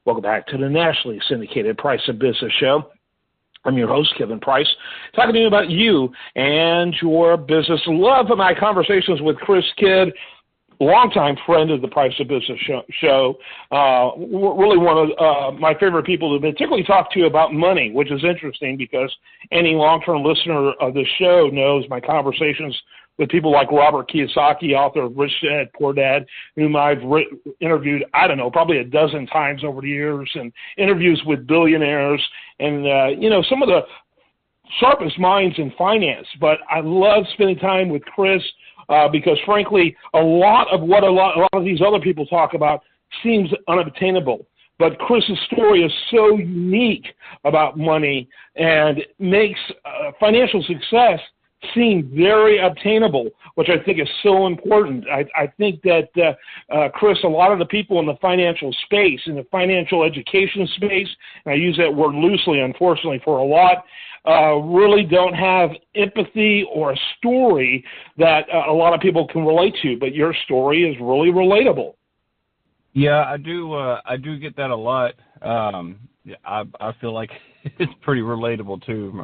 Welcome back to the nationally syndicated Price of Business show. I'm your host, Kevin Price, talking to you about you and your business. Love my conversations with Chris Kidd, longtime friend of the Price of Business show. Really one of my favorite people to particularly talk to about money, which is interesting because any long-term listener of the show knows my conversations with people like Robert Kiyosaki, author of Rich Dad, Poor Dad, whom I've interviewed, probably a dozen times over the years, and interviews with billionaires and, some of the sharpest minds in finance. But I love spending time with Chris because, frankly, a lot of these other people talk about seems unobtainable. But Chris's story is so unique about money and makes financial success seem very obtainable, which I think is so important. I think that, Chris, a lot of the people in the financial space, in the financial education space, and I use that word loosely, unfortunately, for a lot, really don't have empathy or a story that a lot of people can relate to, but your story is really relatable. Yeah, I do get that a lot. I feel like it's pretty relatable too.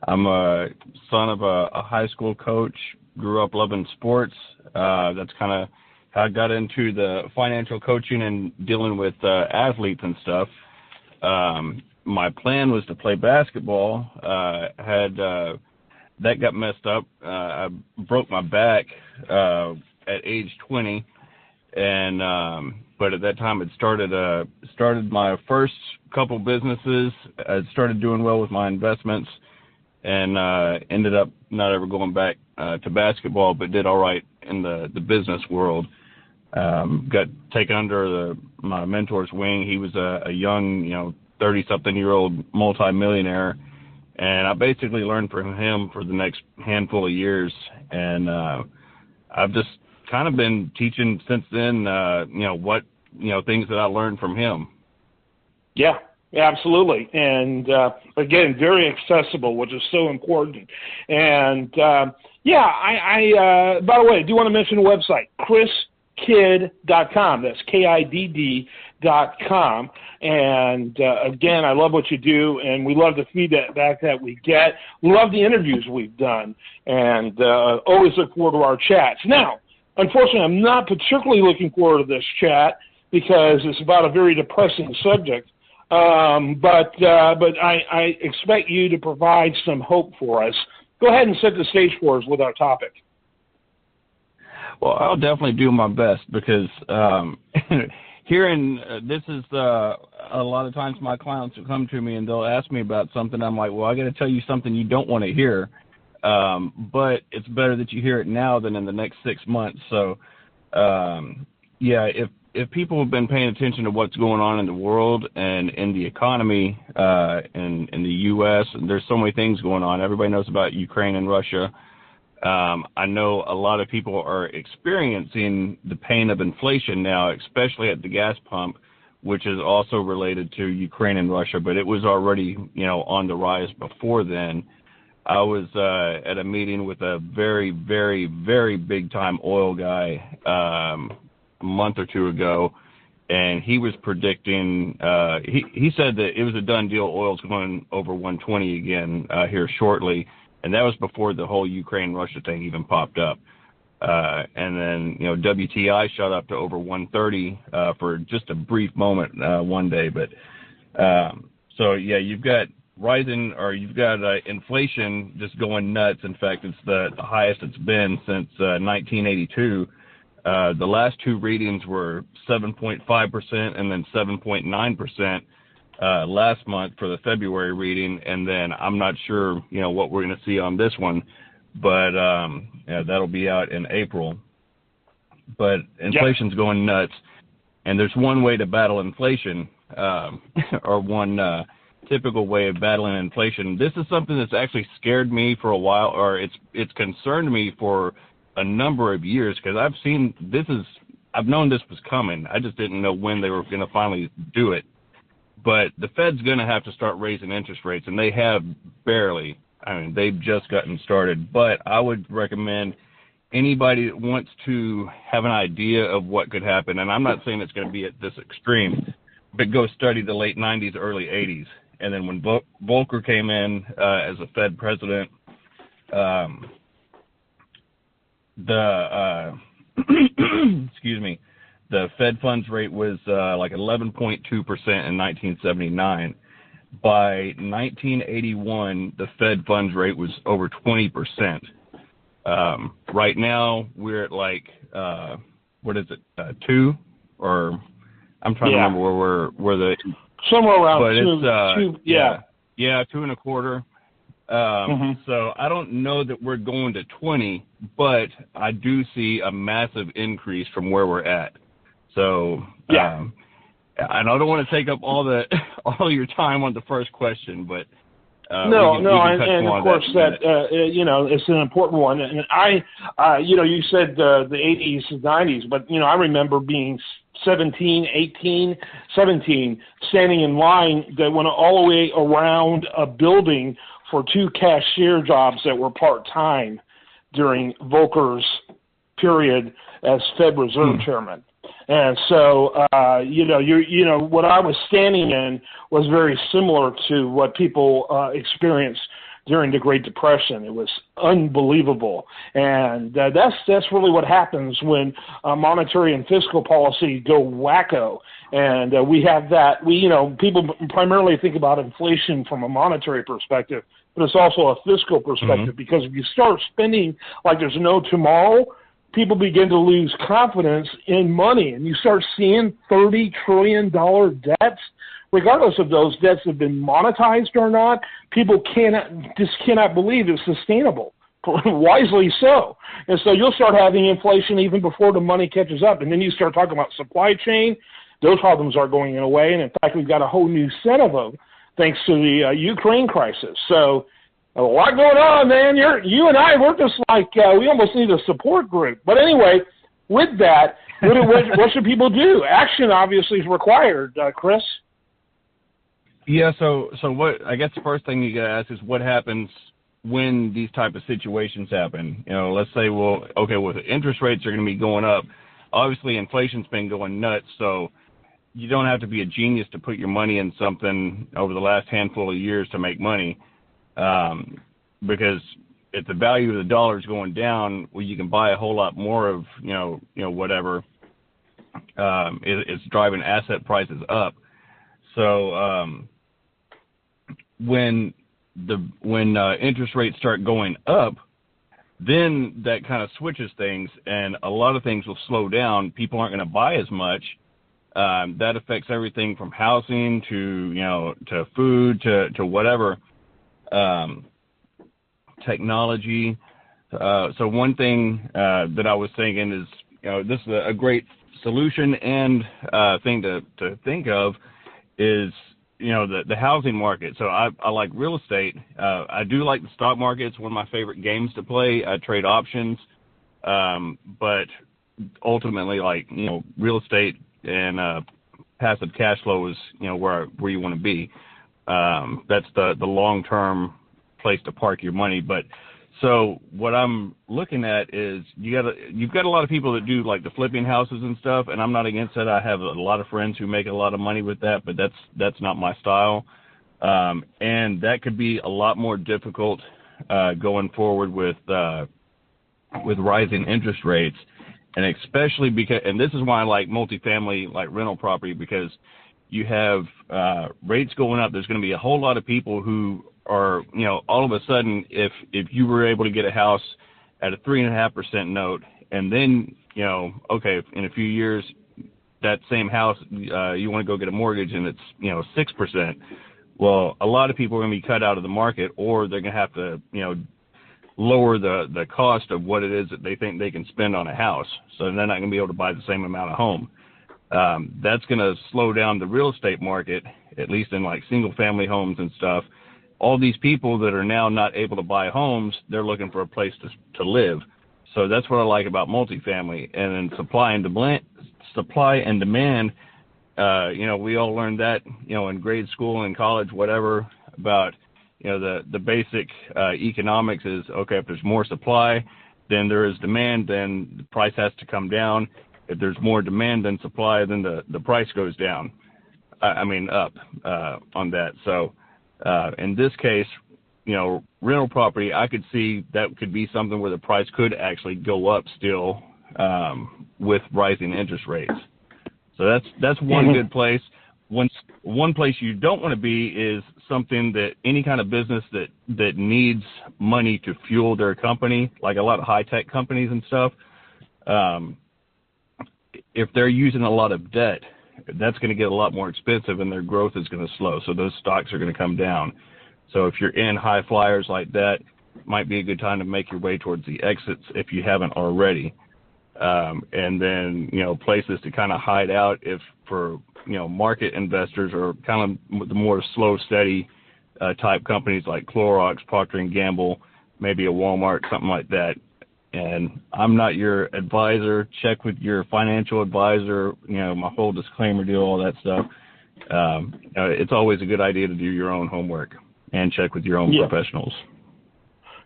I'm a son of a high school coach, grew up loving sports. That's kind of how I got into the financial coaching and dealing with athletes and stuff. My plan was to play basketball. That got messed up. I broke my back at age 20, and but at that time it started my first couple businesses. I started doing well with my investments, and ended up not ever going back to basketball, but did all right in the business world. Got taken under my mentor's wing. He was a young, 30-something-year-old multimillionaire, and I basically learned from him for the next handful of years. And I've just kind of been teaching since then, things that I learned from him. Yeah. Yeah, absolutely. And, again, very accessible, which is so important. And, by the way, I do want to mention the website, chriskidd.com. That's KIDD.com. And, again, I love what you do, and we love the feedback that we get. We love the interviews we've done, and always look forward to our chats. Now, unfortunately, I'm not particularly looking forward to this chat because it's about a very depressing subject. But I expect you to provide some hope for us. Go ahead and set the stage for us with our topic. Well, I'll definitely do my best because this is a lot of times my clients will come to me and they'll ask me about something. I'm like, well, I got to tell you something you don't want to hear, but it's better that you hear it now than in the next 6 months. So, if people have been paying attention to what's going on in the world and in the economy in the U.S., and there's so many things going on. Everybody knows about Ukraine and Russia. I know a lot of people are experiencing the pain of inflation now, especially at the gas pump, which is also related to Ukraine and Russia, but it was already, on the rise before then. I was at a meeting with a very, very, very big-time oil guy a month or two ago, and he was predicting, he said that it was a done deal. Oil's going over 120 again here shortly, and that was before the whole Ukraine-Russia thing even popped up. And then, WTI shot up to over 130 for just a brief moment one day. But you've got inflation just going nuts. In fact, it's the highest it's been since 1982. The last two readings were 7.5% and then 7.9% last month for the February reading, and then I'm not sure, what we're going to see on this one, but that'll be out in April. But inflation's going nuts, and there's one way to battle inflation, or one typical way of battling inflation. This is something that's actually scared me for a while, or it's concerned me for a number of years, because I've known this was coming. I just didn't know when they were going to finally do it. But the Fed's going to have to start raising interest rates, and they have barely. I mean, they've just gotten started. But I would recommend anybody that wants to have an idea of what could happen, and I'm not saying it's going to be at this extreme, but go study the late 90s, early 80s. And then when Volcker came in as a Fed president, excuse me, the Fed funds rate was like 11.2% in 1979. By 1981, the Fed funds rate was over 20%. Right now, we're at like, what is it, 2? Or I'm trying to remember where the... Somewhere around but 2, yeah. Yeah, 2.25. So I don't know that we're going to 20, but I do see a massive increase from where we're at. So and I don't want to take up all your time on the first question, but and of course it's an important one. And you said the 80s and 90s, but I remember being 17, 18, 17, standing in line that went all the way around a building for 2 cashier jobs that were part-time during Volcker's period as Fed Reserve Chairman. And so, what I was standing in was very similar to what people experienced during the Great Depression. It was unbelievable. And that's really what happens when monetary and fiscal policy go wacko. And we have that. People primarily think about inflation from a monetary perspective, but it's also a fiscal perspective, because if you start spending like there's no tomorrow, people begin to lose confidence in money, and you start seeing $30 trillion debts. Regardless of those debts have been monetized or not, people cannot believe it's sustainable, wisely so. And so you'll start having inflation even before the money catches up. And then you start talking about supply chain. Those problems are going away. And in fact, we've got a whole new set of them thanks to the Ukraine crisis. So a lot going on, man. You and I, we're just like, we almost need a support group. But anyway, with that, what should people do? Action obviously is required, Chris. Yeah, so what, I guess the first thing you got to ask is what happens when these type of situations happen. Let's say, the interest rates are going to be going up. Obviously, inflation's been going nuts, so you don't have to be a genius to put your money in something over the last handful of years to make money. Because if the value of the dollar is going down, well, you can buy a whole lot more of, whatever. It's driving asset prices up. So when interest rates start going up, then that kind of switches things, and a lot of things will slow down. People aren't going to buy as much. That affects everything from housing to food to whatever. Technology. So one thing that I was thinking is, this is a great solution and thing to think of is, the housing market. So I like real estate. I do like the stock market. It's one of my favorite games to play. I trade options. But ultimately, real estate and passive cash flow is, where you want to be. That's the long-term place to park your money. But so what I'm looking at is you've got a lot of people that do like the flipping houses and stuff, and I'm not against that. I have a lot of friends who make a lot of money with that, but that's not my style. And that could be a lot more difficult going forward with rising interest rates, and especially because, and this is why I like multifamily, like rental property, because you have rates going up. There's going to be a whole lot of people who are, all of a sudden, if you were able to get a house at a 3.5% note, and then, in a few years, that same house, you want to go get a mortgage and it's, 6%. Well, a lot of people are going to be cut out of the market, or they're going to have to, lower the cost of what it is that they think they can spend on a house. So they're not going to be able to buy the same amount of home. That's going to slow down the real estate market, at least in like single family homes and stuff. All these people that are now not able to buy homes, they're looking for a place to live. So that's what I like about multifamily. And then supply and demand, we all learned that, in grade school and college, whatever, about, the basic economics is, okay, if there's more supply, then there is demand, then the price has to come down. If there's more demand than supply, then the price goes down. up on that. So in this case, rental property, I could see that could be something where the price could actually go up still with rising interest rates. So that's one good place. One place you don't want to be is something that any kind of business that needs money to fuel their company, like a lot of high-tech companies and stuff. If they're using a lot of debt, that's going to get a lot more expensive and their growth is going to slow. So those stocks are going to come down. So if you're in high flyers like that, it might be a good time to make your way towards the exits if you haven't already. And then, places to kind of hide out if for, market investors or kind of the more slow, steady type companies like Clorox, Procter & Gamble, maybe a Walmart, something like that. And I'm not your advisor. Check with your financial advisor, my whole disclaimer deal, all that stuff. It's always a good idea to do your own homework and check with your own professionals.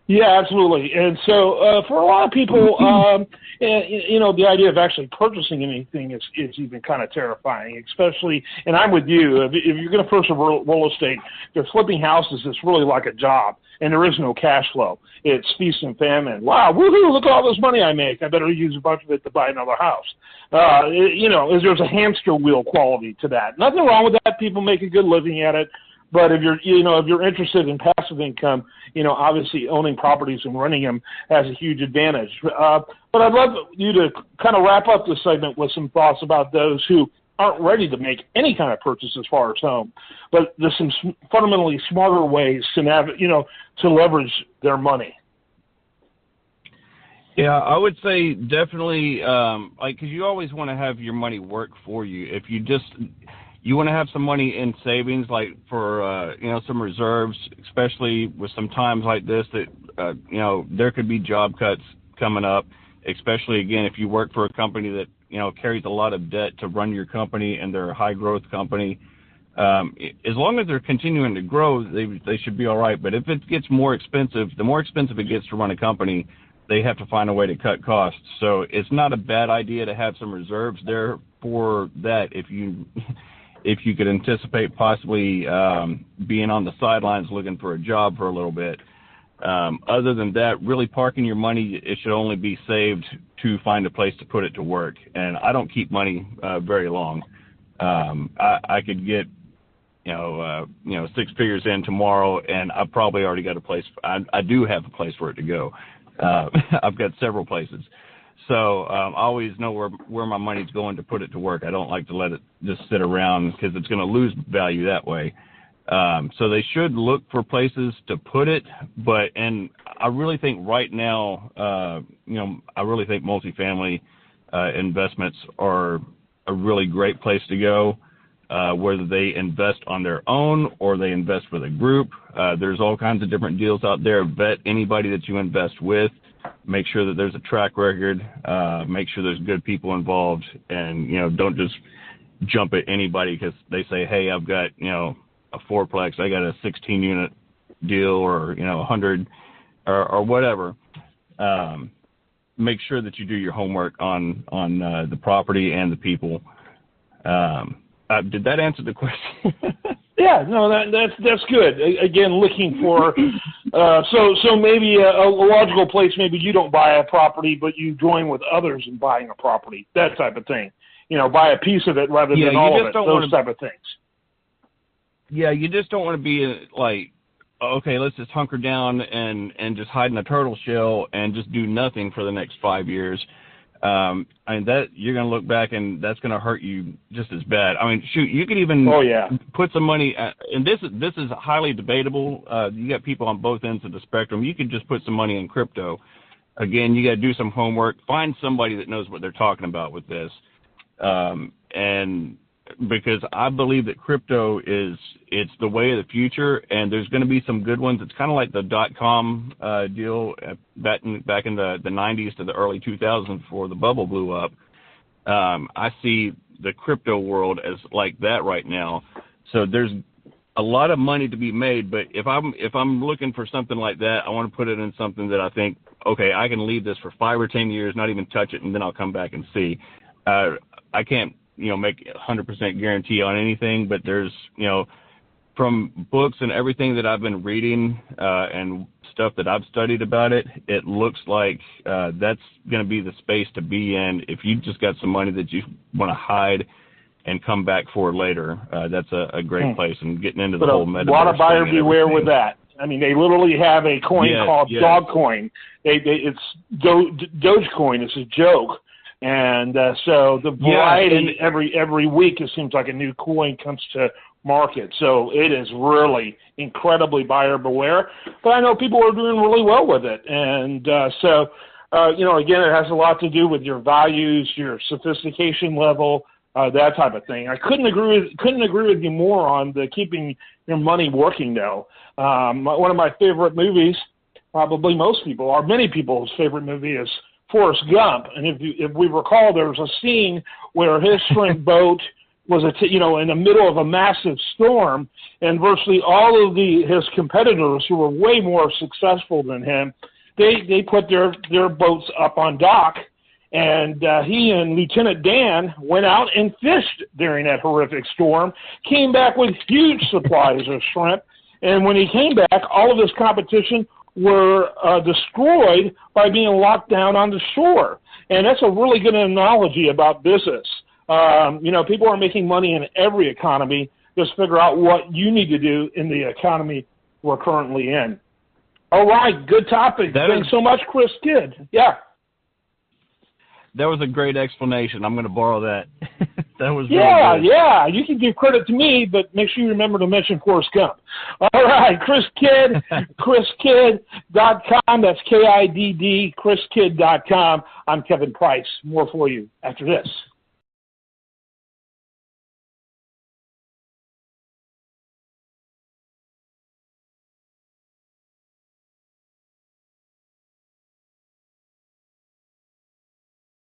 Yeah, absolutely. And so for a lot of people, the idea of actually purchasing anything is even kind of terrifying, especially, and I'm with you, if you're going to purchase real estate, if you're flipping houses, it's really like a job, and there is no cash flow. It's feast and famine. Wow, woohoo, look at all this money I make. I better use a bunch of it to buy another house. There's a hamster wheel quality to that. Nothing wrong with that. People make a good living at it. But if you're interested in passive income, obviously owning properties and running them has a huge advantage. But I'd love you to kind of wrap up this segment with some thoughts about those who aren't ready to make any kind of purchase as far as home. But there's some fundamentally smarter ways to leverage their money. Yeah, I would say definitely, because you always want to have your money work for you. If you want to have some money in savings, like for, some reserves, especially with some times like this that, there could be job cuts coming up, especially, again, if you work for a company that, carries a lot of debt to run your company and they're a high-growth company. As long as they're continuing to grow, they should be all right. But if it gets more expensive, the more expensive it gets to run a company, they have to find a way to cut costs. So it's not a bad idea to have some reserves there for that if you could anticipate possibly being on the sidelines looking for a job for a little bit. Other than that, really parking your money, it should only be saved to find a place to put it to work. And I don't keep money very long. I could get, 6 figures in tomorrow, and I've probably already got a place. I do have a place for it to go. I've got several places. So I always know where my money's going to put it to work. I don't like to let it just sit around because it's going to lose value that way. So they should look for places to put it. And I really think right now, I really think multifamily investments are a really great place to go, whether they invest on their own or they invest with a group. There's all kinds of different deals out there. Vet anybody that you invest with. Make sure that there's a track record, make sure there's good people involved, and, don't just jump at anybody because they say, hey, I've got, a fourplex, I got a 16-unit deal or, 100 or whatever. Make sure that you do your homework on the property and the people. Did that answer the question? Yeah, no, that's good. Again, looking for so maybe a logical place. Maybe you don't buy a property, but you join with others in buying a property. That type of thing. Buy a piece of it rather than all of it. Those type of things. Yeah, you just don't want to be like, okay, let's just hunker down and just hide in a turtle shell and just do nothing for the next 5 years. That you're going to look back and that's going to hurt you just as bad. I mean, shoot, you could even put some money, and this is highly debatable. You got people on both ends of the spectrum. You could just put some money in crypto. Again, you got to do some homework, find somebody that knows what they're talking about with this. And because I believe that crypto it's the way of the future, and there's going to be some good ones. It's kind of like the .com deal back in the 90s to the early 2000s before the bubble blew up. I see the crypto world as like that right now. So there's a lot of money to be made, but if I'm looking for something like that, I want to put it in something that I think, okay, I can leave this for 5 or 10 years, not even touch it, and then I'll come back and see. I can't make 100% guarantee on anything, but there's, from books and everything that I've been reading and stuff that I've studied about it, it looks like that's going to be the space to be in if you just got some money that you want to hide and come back for later. That's a great place, and getting into the whole metaverse. A lot of buyer beware with that. I mean, they literally have a coin called Dogcoin. It's Dogecoin. It's a joke. And so the variety every week, it seems like a new coin comes to market. So it is really incredibly buyer beware. But I know people are doing really well with it. And again, it has a lot to do with your values, your sophistication level, that type of thing. I couldn't agree with you more on the keeping your money working, though. One of my favorite movies, probably many people's favorite movie, is Forrest Gump. And if we recall, there was a scene where his shrimp boat was in the middle of a massive storm, and virtually all of his competitors, who were way more successful than him, they put their boats up on dock, and he and Lieutenant Dan went out and fished during that horrific storm, came back with huge supplies of shrimp, and when he came back, all of his competition were destroyed by being locked down on the shore. And that's a really good analogy about business. People are making money in every economy. Just figure out what you need to do in the economy we're currently in. All right, good topic. Thanks so much, Chris Kidd. Yeah. That was a great explanation. I'm going to borrow that. That was really good. Yeah. You can give credit to me, but make sure you remember to mention Forrest Gump. All right, Chris Kidd, chriskidd.com. That's KIDD, chriskidd.com. I'm Kevin Price. More for you after this.